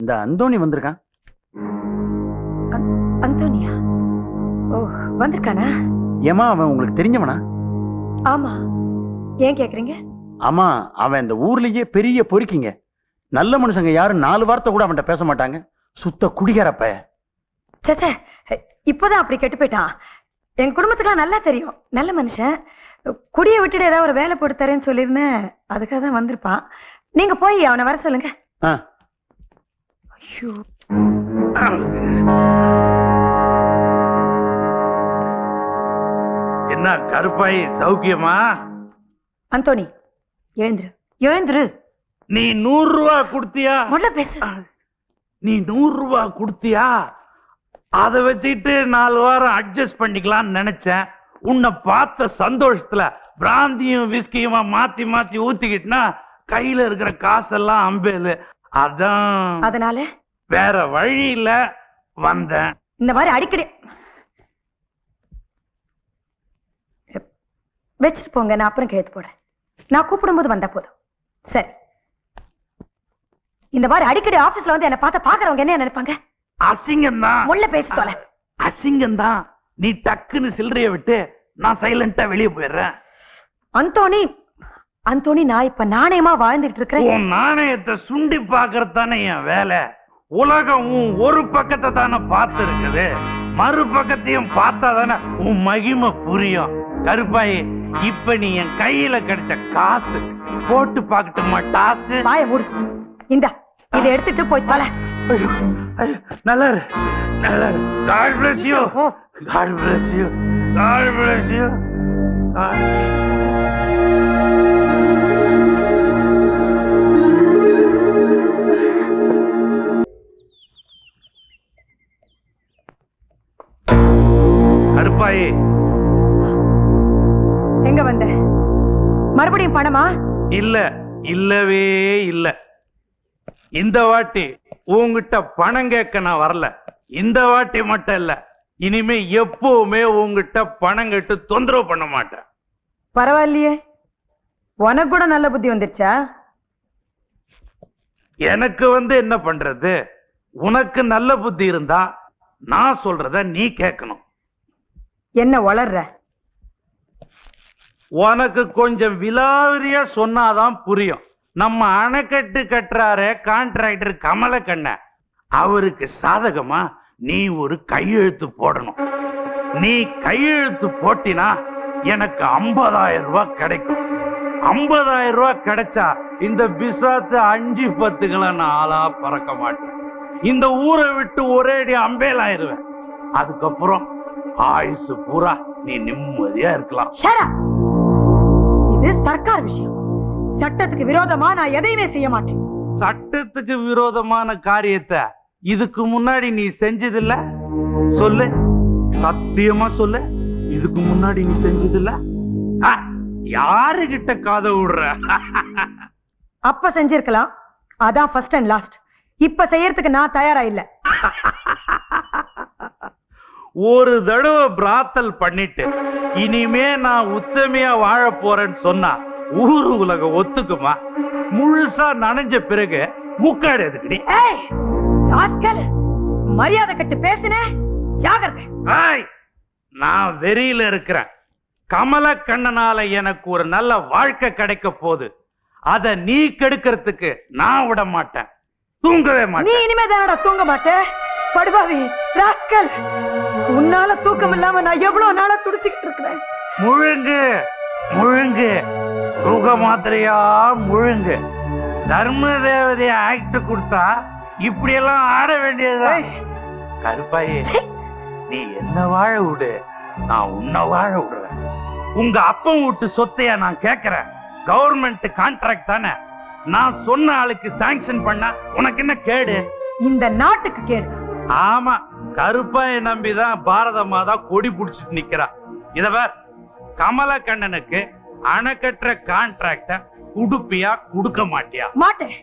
அந்த அந்தோணி வந்திருக்கான். அந்தோனியா? ஓ, வந்திருக்கானா? ஏமா அவன் உங்களுக்கு தெரிஞ்சவனா? ஆமா. ஏன் கேக்குறீங்க? ஆமா, அவன் இந்த ஊர்லயே பெரிய பொறுக்கிங்க. நல்ல மனுஷங்க யாரும் 4 வார்த்தை கூட அவன்கிட்ட பேச மாட்டாங்க. சுத்த குடிகாரப்ப. சச்சே, இப்பதான் அப்படி கெட்டு போயிட்டான். என் குடும்பத்துக்குலாம் நல்லா தெரியும். நல்ல மனுஷன். குடிய விட்டுட்டு ஏதாவது ஒரு வேலை போட்டு தரேன்னு சொல்லிருந்தேன். அதுக்காக தான் வந்திருப்பான். நீங்க போய் அவனை வர சொல்லுங்க. ஐயோ, என்ன கருப்பாயி, சௌக்கியமா? அந்தோணி, எழுந்துரு எழுந்துரு. நீ 100 ரூபா கொடுத்தியா? முதல்ல பேசு. நீ 100 ரூபா கொடுத்தியா? அதை வச்சுட்டு 4 வாரம் அட்ஜஸ்ட் பண்ணிக்கலாம்னு நினைச்சேன். உன்னை பார்த்த சந்தோஷத்துல பிராந்தியும் விஸ்கியுமா மாத்தி மாத்தி ஊத்திக்கிட்டுனா கையில இருக்கிற காசெல்லாம் அம்பேலு. அதான் அதனால வேற வழி இல்ல வந்தேன். இந்த மாதிரி அடிக்கடி வச்சுட்டு போங்க. நான் அப்புறம் கேட்டு போறேன். நான் கூப்பிடும்போது வந்தா போதும். சரி, இந்த மாதிரி அடிக்கடி ஆபீஸ்ல வந்து என்ன பார்த்த பாக்குறவங்க என்ன நினைப்பாங்க? அசிங்கம் தான். முள்ள பேசிட்டோல. அசிங்கம் தான். நீ டக்குன்னு சில்லறைய விட்டு நான் சைலண்டா வெளியே போயிடுறேன். அந்தோணி, அந்தோணி, நான் இப்ப நாணயமா வாழ்ந்துட்டு இருக்கிறேன். உன் நாணயத்தை சுண்டி பாக்குறது தானே என் வேலை. உலகம் உன் ஒரு பக்கத்தை தானே பார்த்து இருக்குது. மறுபக்கத்தையும் பார்த்தா தானே உன் மகிமை புரியும். கருப்பாயி, இப்ப நீ என் கையில கிடைச்ச காசு போட்டு பாக்கட்டுமா? டாசு வாய மூடு. இந்தா, இதை எடுத்துட்டு போய் தல. நல்லா நல்லா. God bless you. God bless you. God bless you. Karuppayi, எங்க வந்த? மறுபடியும் பணமா? இல்ல, இல்லவே இல்ல. இந்த வாட்டி உங்ககிட்ட பணம் கேட்க நான் வரல. இந்த வாட்டி மட்டும் இல்ல, இனிமே எப்பவுமே உங்ககிட்ட பணம் கேட்டு தொந்தரவு பண்ண மாட்டேன். பரவாயில்லையே, உனக்கு கூட நல்ல புத்தி வந்துருச்சா? எனக்கு என்ன பண்றது? உனக்கு நல்ல புத்தி இருந்தா நான் சொல்றத நீ கேட்கணும். என்ன வளர்ற? உனக்கு கொஞ்சம் விலாவரியா சொன்னாதான் புரியும். நம்ம அணைக்கட்டு கட்டுறாரு கான்ட்ராக்டர் கமலக்கண்ண, அவருக்கு சாதகமா நீ ஒரு கையெழுத்து போடணும். நீ கையெழுத்து போட்டினா எனக்கு 50,000 ரூபாய் கிடைக்கும். 50,000 ரூபாய் கிடைச்சா இந்த பிசாத்து 5-10 நான் ஆளா பறக்க மாட்டேன். இந்த ஊரை விட்டு ஒரேடி அம்பேலாயிருவேன். அதுக்கப்புறம் ஆயுசு பூரா நீ நிம்மதியா இருக்கலாம். இது சர்க்கார் விஷயம். சட்டத்துக்கு விரோதமா நான் எதையுமே செய்ய மாட்டேன். சட்டத்துக்கு விரோதமான காரியத்தை இதுக்கு முன்னாடி நீ செஞ்சதில்ல? சொல்லு, சத்தியமா சொல்லு. இதுக்கு முன்னாடி நீ செஞ்சதில்ல? யாருகிட்ட காதை விடுற? அப்ப செஞ்சிருக்கலாம். அதான் ஃபர்ஸ்ட் அண்ட் லாஸ்ட். இப்ப செய்யறதுக்கு நான் தயாரா இல்ல. ஒரு தடவை பிராத்தல் பண்ணிட்டு இனிமே நான் உத்தமையா வாழ போறேன்னு சொன்னா ஊரு உலகம் ஒத்துக்குமா? முழுசா நனைஞ்ச பிறகு முக்காடு எதுக்குடி? மரியாதை கட்டு பேசின ஜாகிரதை. நான் வெறியில இருக்கிறேன். கமலக்கண்ணனால எனக்கு ஒரு நல்ல வாழ்க்கை கிடைக்க போகுது. அத நீ கெடுக்கிறதுக்கு நான் விட மாட்டேன். தூங்கவே மாட்டேன். நீ இனிமே தானடா தூங்க மாட்டேன். படுபாவி ராஸ்கல், உன்னால தூக்கம் இல்லாம நான் எவ்வளவு நாளா துடிச்சுக்கிட்டு இருக்கிறேன். முழுங்கு முழுங்கு, சுக மாத்திரையா முழுங்கு. தர்ம தேவதைய ஆக்ட் கொடுத்தா இப்படி எல்லாம் ஆட வேண்டியதுதான். கருப்பாயே, நீ என்ன வாழ விடு, நான் உன்னை வாழ விடுறேன். உங்க அப்பன் வீட்டு சொத்தையா நான் கேட்கிறேன். கவர்மெண்ட் கான்ட்ராக்ட் தானே. நான் சொன்ன ஆளுக்கு சாங்ஷன் பண்ணா உனக்கு என்ன கேடு? இந்த நாட்டுக்கு கேடு. ஆமா, கருப்பாயை நம்பிதான் பாரத மாதா கொடி புடிச்சிட்டு நிக்கிறா. இதவர் கமலக்கண்ணனுக்கு அணைக்கட்டுற கான்ட்ராக்ட குடுப்பியா குடுக்க மாட்டியா? மாட்டேன்.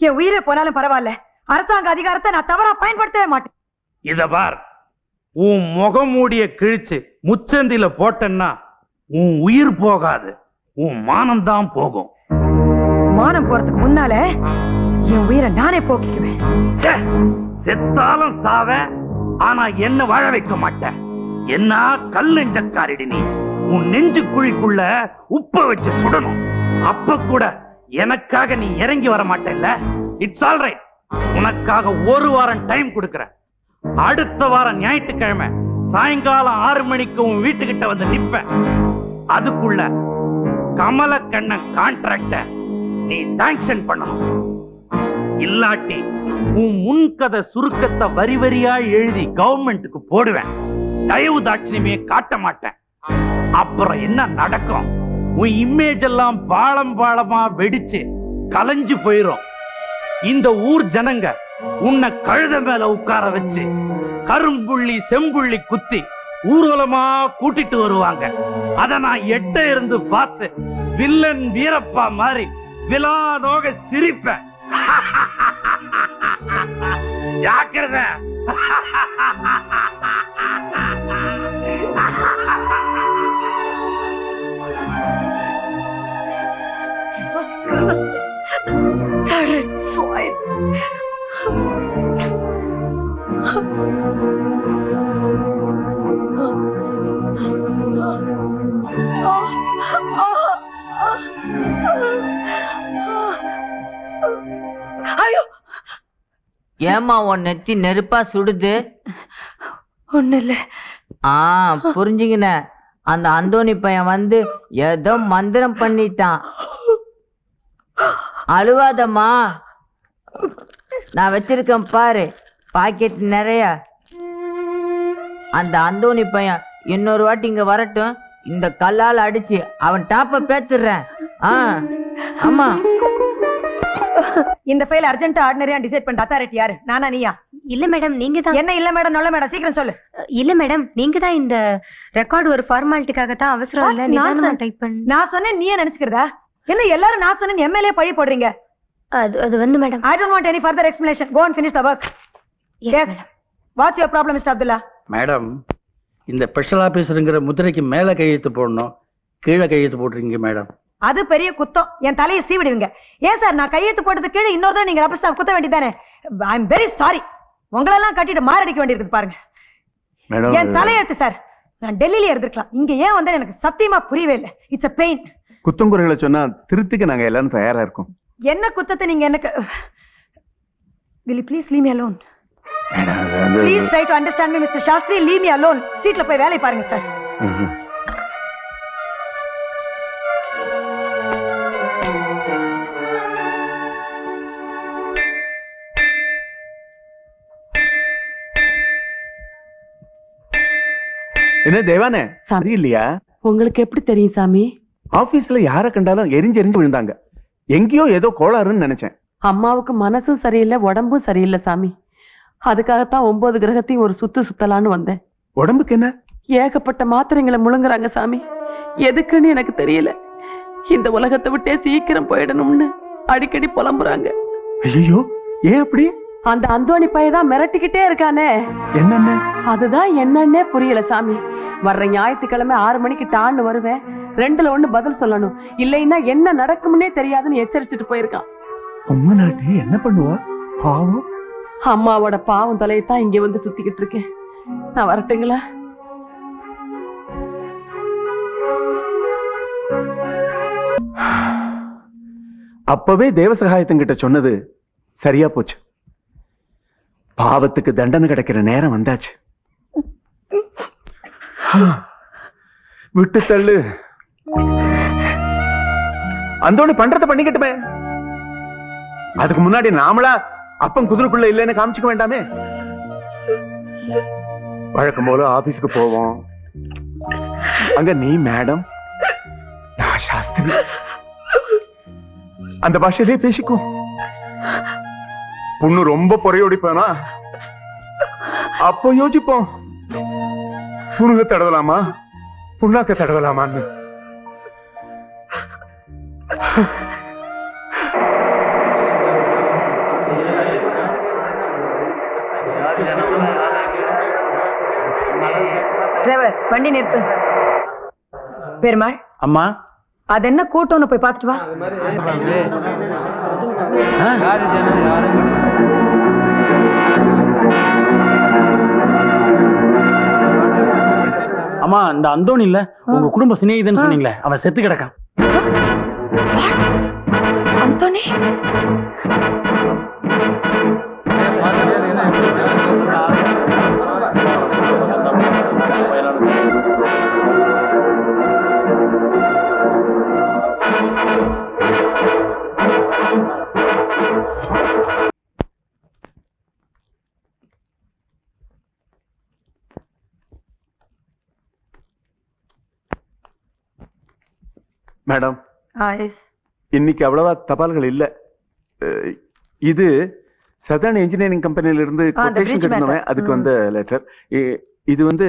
என் உயிரை போனாலும் பரவாயில்ல, அரசாங்க அதிகாரத்தை நான் தவறா பயன்படுத்தவே மாட்டேன். இத பார், உன் முகமூடிய கிழிச்சு முச்சந்தில போட்டேன்னா உன் உயிர் போகாது, உன் மானம் தான் போகும். மானம் போறதுக்கு முன்னால என் உயிரை நானே போக்கிக்குவேன். ச்சே, செத்தாலும் சாவ, ஆனா என்ன வாழ வைக்க மாட்டேன். என்ன கல் நெஞ்சக்காரிடி நீ. உன் நெஞ்சு குழிக்குள்ள உப்ப வச்சு சுடணும். அப்ப கூட எனக்காக நீ இறங்கி வர மாட்டேல்ல. It's all right. உனக்காக ஒரு வாரம் டைம் கொடுக்கறேன். அடுத்த வாரம் ஞாயிற்றுக்கிழமை சாயங்காலம் 6 மணிக்கு உன் வீட்டுக்கிட்ட வந்து நிப்பேன். அதுக்குள்ள கமலக்கண்ணன் கான்ட்ராக்ட நீ சாங்ஷன் பண்ணணும். இல்லாட்டி உன் முன்கதை சுருக்கத்தை வரி வரியா எழுதி கவர்மெண்ட்டுக்கு போடுவேன். தயவு தாட்சியமே காட்ட மாட்டேன். அப்புறம் என்ன நடக்கும்? உன் இமேஜ் எல்லாம் பாலம் பாலமா வெடிச்சு கலைஞ்சு போயிரும். இந்த ஊர் ஜனங்க உன்னை கழுத மேல உட்கார வச்சு கரும்புள்ளி செம்புள்ளி குத்தி ஊர்வலமா கூட்டிட்டு வருவாங்க. அத நான் எட்ட இருந்து பார்த்து வில்லன் வீரப்பா மாதிரி விலானோக சிரிப்பேன். ஜாக்கிரதை. ஐயோ, ஏமா உன் நெத்தி நெருப்பா சுடுது? ஒண்ணு இல்ல. புரிஞ்சுக்கின. அந்த அந்தோணி பையன் வந்து ஏதோ மந்திரம் பண்ணிட்டான். அழுவாதம்மா, நான் வச்சிருக்கேன் பாரு பாக்கெட் நிறைய. அந்த அந்தோணி பையன் இன்னொரு வாட்டி இங்க வரட்டும், இந்த கல்லால் அடிச்சு அவன் டாப்ப பேத்துடுறேன். ஆமா. இந்த ஃபைல் அர்ஜென்ட் ஆர்டினரியா டிசைட் பண்ற அத்தாரிட்டி யாரு? நானா நீயா? இல்ல மேடம், நீங்க தான். என்ன இல்ல மேடம், நல்ல மேடம், சீக்கிரம் சொல்லு. இல்ல மேடம், நீங்க தான். இந்த ரெக்கார்ட் ஒரு ஃபார்மாலிட்டிக்காக தான், அவசரம் இல்ல. நிதானமா டைப் பண்ணு. நான் சொன்னேன் நீயே நினைச்சுக்கிறதா? என்ன எல்லாரும் நான் சொன்னேன் எம்எல்ஏ பழி போடுறீங்க? அது வந்து madam, I don't want any further explanation. Go and finish the work. Yes. What's your problem, Mr. Abdullah? Madam, இந்த ஸ்பெஷல் ஆபீசருங்கிற முத்திரைக்கு மேல கையெழுத்து போடணும், கீழே கையெழுத்து போட்டுருக்கீங்க மேடம். அது பெரிய குத்தம். என் தலையை சீவிடுவீங்க. ஏன் சார், நான் கையெழுத்து போட்டது கீழே இன்னொரு தடவை நீங்க ரப்பர் ஸ்டாம்ப் குத்த வேண்டியதானே? I am very sorry. உங்களெல்லாம் கட்டிட்டு மாரடிக்க வேண்டியிருக்கு பாருங்க. மேடம், என் தலையெழுத்து சார். நான் டெல்லியில இருந்திருக்கலாம், இங்க ஏன் வந்து எனக்கு சத்தியமா புரியவே இல்லை. It's a pain. குத்தங்குறைகளை சொன்னா திருத்திக்க நாங்க எல்லாரும் தயாரா இருக்கோம். என்ன குத்தத்தை நீங்க எனக்கு? Will you please leave me alone? Madam, Please try to understand me, Mr. Shastri. Leave me alone. சீட்ல போய் வேலை பாருங்க சார். என்ன தேவானே, சரி இல்லையா? உங்களுக்கு எப்படி தெரியும் சாமி? ஆபீஸ்ல யார கண்டாலும் எரிஞ்சு விழுந்தாங்க. எங்கேயோ ஏதோ கோளாறுன்னு நினைச்சேன். அம்மாவுக்கு மனசும் சரியில்லை, உடம்பும் சரியில்லை சாமி. அதுக்காகத்தான் 9 கிரகத்தையும் ஒரு சுத்தலான்னு வந்தேன். உடம்புக்கு என்ன? ஏகப்பட்ட மாத்திரைங்களை முழுங்குறாங்க சாமி. எதுக்குன்னு எனக்கு தெரியல. இந்த உலகத்தை விட்டே சீக்கிரம் போயிடணும்னு அடிக்கடி புலம்புறாங்க. ஐயோ, ஏன் அப்படி? அந்த அந்தோணி பையதான் மிரட்டிக்கிட்டே இருக்கானே. என்னன்னு? அதுதான் என்னன்னே புரியல சாமி. வர்ற ஞாயிற்றுக்கிழமை 6 மணிக்கு டான்னு வருவேன். 2ல 1 பதில் சொல்லணும், இல்லைன்னா என்ன நடக்கும்னே தெரியாதுன்னு எச்சரிச்சுட்டு போயிருக்கான். உங்க நாட்டி என்ன பண்ணுவா? பாவம். அம்மாவோட பாவம் தலையத்தான் இங்க வந்து சுத்திக்கிட்டு இருக்கேன். நான் வரட்டுங்களா? அப்பவே தேவசகாயத்தின்கிட்ட சொன்னது சரியா போச்சு. பாவத்துக்கு தண்டனை கிடைக்கிற நேரம் வந்தாச்சு. விட்டு தள்ளு. அந்தோணி பண்றத பண்ணிக்கிட்டுமே. அதுக்கு முன்னாடி நாமளா அப்பன் குதிரைக்குள்ள இல்லைன்னு காமிச்சுக்க வேண்டாமே? வழக்கம் போல ஆபீஸ்க்கு போவோம். அங்க நீ மேடம், நான் சாஸ்திரி. அந்த பாஷையிலே பேசிக்கும். பொண்ணு ரொம்ப பொறையோடிப்பானா, அப்போ யோசிப்போம், புனுக தடவலாமா புண்ணாக்க தடவலாமான்னு. டிரைவர், வண்டி நிறுத்து. பெருமாள், அம்மா, அது என்ன கூட்டம்னு போய் பார்த்துட்டு வா. அம்மா இந்த அந்தோணி இல்ல உங்க குடும்ப சிநேகிதன்னு சொன்னீங்களே அவன் செத்து கிடக்கான். Anthony madam, S. இன்னைக்கு அவ்வளவா தபால்கள் இல்ல. இது சதர்ன் இன்ஜினியரிங் கம்பெனில இருந்து அந்த கொட்டேஷன் bridge கட்டணுமே, matter. அதுக்கு வந்த லெட்டர். இது வந்து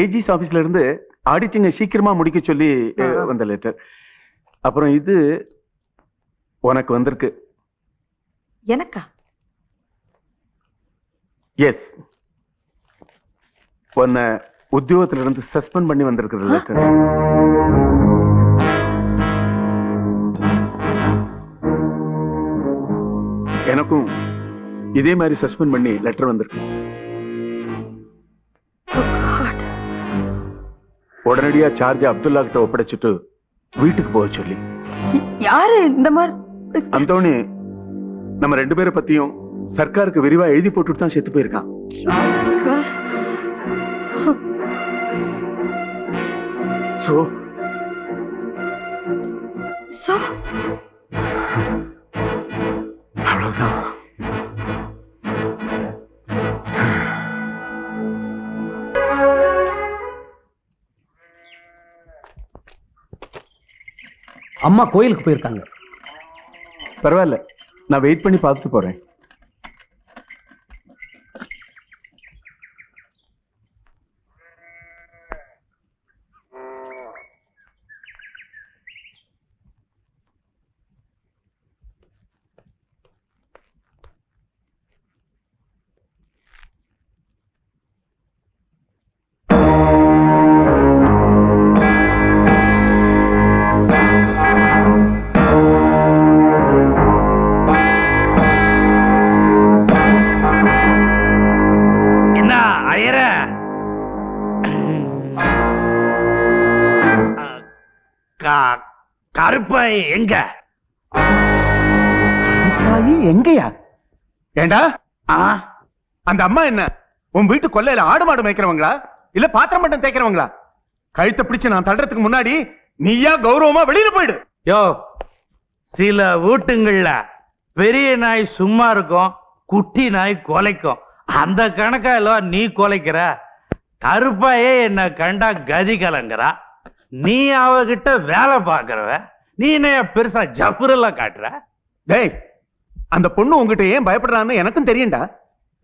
ஏஜிஸ் ஆபீஸ்ல இருந்து ஆடிட்டிங்க சீக்கிரமா முடிக்க சொல்லி வந்த லெட்டர். அப்புறம் இது உனக்கு வந்திருக்கு. எனக்கா? எஸ், உன்னை உத்தியோகத்துல இருந்து சஸ்பெண்ட் பண்ணி வந்திருக்கிற லெட்டர். எனக்கும் இதே மாதிரி சஸ்பெண்ட் பண்ணி லெட்டர் வந்திருக்கு. உடனடியா சார்ஜ் அப்துல்லா கிட்ட ஒப்படைச்சிட்டு வீட்டுக்கு போக சொல்லி. யாரு இந்த மாதிரி? அந்தோணி நம்ம 2 பேரை பத்தியும் சர்க்காருக்கு விரிவா எழுதி போட்டுட்டு தான் செத்து போயிருக்கான். சோ அவ்வளவுதான். அம்மா கோயிலுக்கு போயிருக்காங்க. பரவாயில்ல, நான் வெயிட் பண்ணி பார்த்துட்டு போறேன். கருப்பாய் எங்க? எங்கயா? ஏண்டா ஆ, அந்த அம்மா என்ன உன் வீட்டு கொல்லையில ஆடு மாடு மேய்க்கிறவங்களா இல்ல பாத்திரம் மட்டும் தேய்க்கிறவங்களா? கழுத்தை பிடிச்சு நான் தள்ளுறதுக்கு முன்னாடி நீயா கௌரவமா வெளியில போயிடு. யோ, சில வீட்டுங்கள்ல பெரிய நாய் சும்மா இருக்கும், குட்டி நாய் கொலைக்கும். அந்த கணக்கால நீ கொலைக்கிற. கருப்பாயே என்ன கண்டா கதி கலங்குறா. நீ அவகிட்ட வேலை பாக்குறவ, நீ என்ன பெருசா ஜபுரெல்லாம் காட்டுற? டேய், அந்த பொண்ணு உங்ககிட்ட ஏன் பயப்படுறான்னு எனக்கும் தெரியும்டா.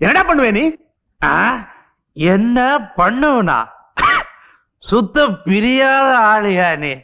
என்னடா பண்ணுவே நீ? ஆ, என்ன பண்ணுவனா? சுத்த பிரியாத ஆளியா நீ?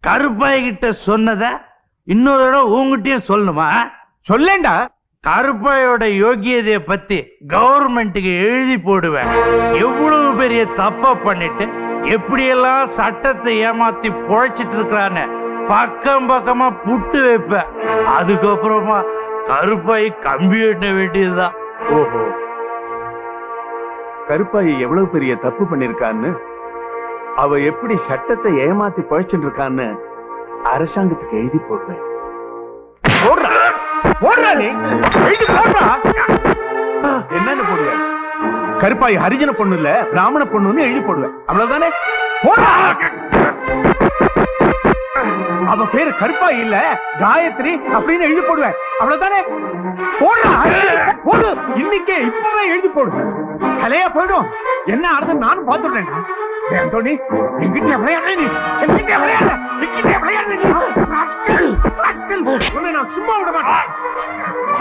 கருப்பாய் கிட்ட சொன்னத இன்னொரு தடவை உங்ககிட்டயும் சொல்லணுமா? சொல்லேண்டா. கருப்பாயோட யோகியதைய பத்தி கவர்மெண்ட்டுக்கு எழுதி போடுவேன். எவ்வளவு பெரிய தப்ப பண்ணிட்டு எப்படியெல்லாம் சட்டத்தை ஏமாத்தி பொழைச்சிட்டு இருக்கிறான்னு பக்கம் பக்கமா புட்டு வைப்ப. அதுக்கப்புறமா கருப்பாய் கம்பி எண்ண வேண்டியதுதான். ஓஹோ, கருப்பாயி எவ்வளவு பெரிய தப்பு பண்ணிருக்கான்னு, அவ எப்படி சட்டத்தை ஏமாத்தி பழிச்சுட்டு இருக்கான்னு அரசாங்கத்துக்கு எழுதி போடுவேன். என்னன்னு போடுவேன்? கருப்பாயி ஹரிஜன பொண்ணு இல்ல பிராமண பொண்ணுன்னு எழுதி போடுவேன். அவ்வளவுதானே? அவ பேரு கருப்பாயி இல்ல காயத்ரி அப்படின்னு எழுதி போடுவேன். அவ்வளவுதானே? போடு, இன்னைக்கே இப்பவே எழுதி போடு. கலையா போயிடும். என்ன ஆறுது நானும் பாத்துட்டேன். அந்தோணி, எங்கிட்ட விளையாடு நீ, எங்கிட்ட விளையாடு, எங்கிட்ட விளையாடு நீ. உன்னை நான் சும்மா விட மாட்டேன்.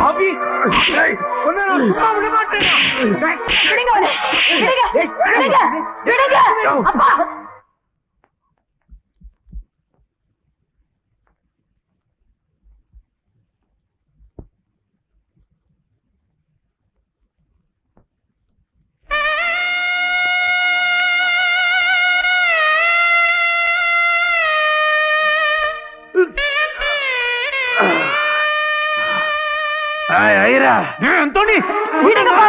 அபி, உன்னை நான் சும்மா விட மாட்டேன். விடுங்க அவனை. விடுங்க. விடுங்க. அப்பா.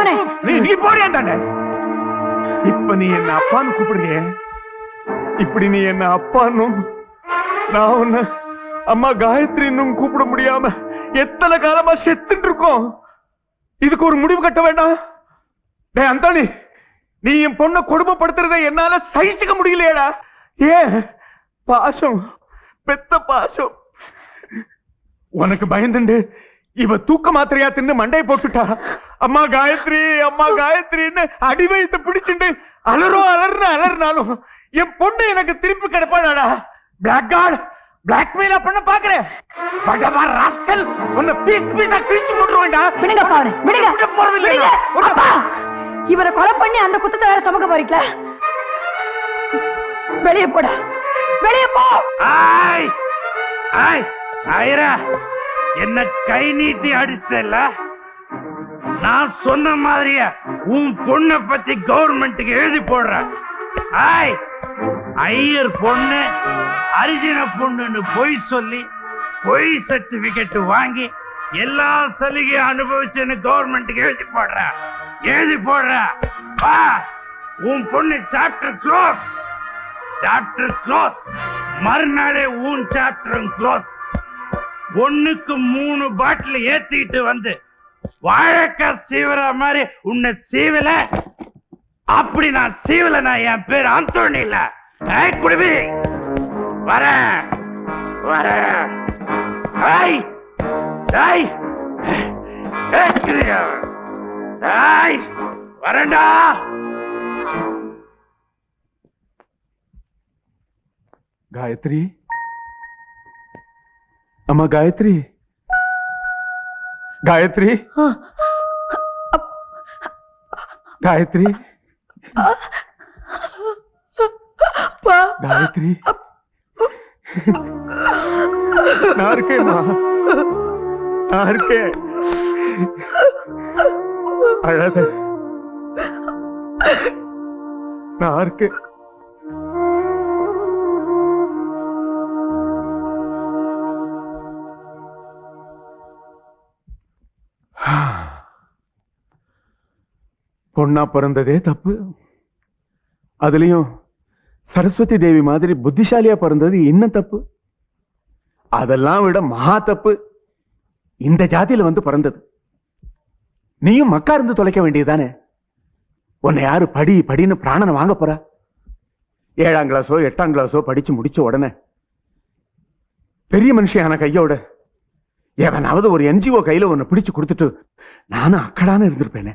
அவனை. நீ போறியாண்டானே. இப்ப நீ என்ன அப்பான்னு கூப்பிடுறிய. இப்படி நீ என்ன அப்பான்னும் நான் உன்ன அம்மா காயத்ரின்னும் கூப்பிட முடியாம எத்தனை காலமா செத்துட்டு இருக்கோம். இதுக்கு ஒரு முடிவு கட்ட வேண்டாம். டேய் அந்தானி, நீ என் பொண்ணை கொடுமைப்படுத்துறதை என்னால சகிச்சுக்க முடியலையேடா. ஏன் பாசம், பெத்த பாசம். உனக்கு பயந்துண்டு இவ தூக்க மாத்திரையா தின்னு மண்டையை போட்டுட்டா. அம்மா காயத்ரி, அம்மா காயத்ரின்னு அடிவயத்தை பிடிச்சுண்டு அலறினாலும் என் பொண்ணு எனக்கு திருப்பி கிடைப்பாடா. பிளாக் கார்டு பிளாக்மெயில பண்ண பாக்குறேன். உன்னை பீஸ் பீஸா கிழிச்சு போட்டுருவேன்டா. விடுங்க அப்பா அவனை, விடுங்க. விட போறது இல்லையா? அப்பா, இவரை கொலை பண்ணி அந்த குத்தத்தை வேற சுமக்க போறீங்களா? வெளியே போடா, வெளியே போ. ஆய் ஆய் ஐரா, என்ன கை நீட்டி அடிச்சல. நான் சொன்ன மாதிரியே உன் பொண்ணை பத்தி கவர்மெண்ட்டுக்கு எழுதி போடுறேன். ஆய், ஐயர் பொண்ணு அரிஜின பொண்ணுன்னு பொய் சொல்லி பொய் சர்டிபிகேட் வாங்கி எல்லா சலுகையும் அனுபவிச்சுன்னு கவர்மெண்ட்டுக்கு எழுதி போடுற. வா, உன் பொண்ணு சாப்டர் க்ளோஸ். மறுநாளே உன் சாப்டரும் க்ளோஸ். ஒண்ணுக்கு 3 பாட்டில் ஏத்திட்டு வந்து வாழைக்காய் சீவர மாதிரி உன்னை சீவல. அப்படி நான் சீவல, நான் என் பேர் அந்தோணி இல்ல. குடிவி வர வரண்டா. காயத்ரி, அம்மா காயத்ரி, காயத்ரி, காயத்ரி, காயத்ரி, நான் இருக்கேம்மா, நான் இருக்கேன். அழாத, நான் இருக்கேன். பொண்ணா பிறந்ததே தப்பு. அதுலயும் சரஸ்வதி தேவி மாதிரி புத்திசாலியா பிறந்தது இன்னும் தப்பு. அதெல்லாம் விட மகா தப்பு இந்த ஜாதியில வந்து பிறந்தது. நீயும் மக்கா இருந்து தொலைக்க வேண்டியதுதானே. உன்னை யாரு படின்னு பிராணனை வாங்க போற? 7ஆம் கிளாஸோ 8ஆம் கிளாஸோ படிச்சு முடிச்ச உடனே பெரிய மனுஷியான கையோட எவனாவது ஒரு NGO கையில உன்னை பிடிச்சு கொடுத்துட்டு நானும் அக்கடான்னு இருந்திருப்பேனே.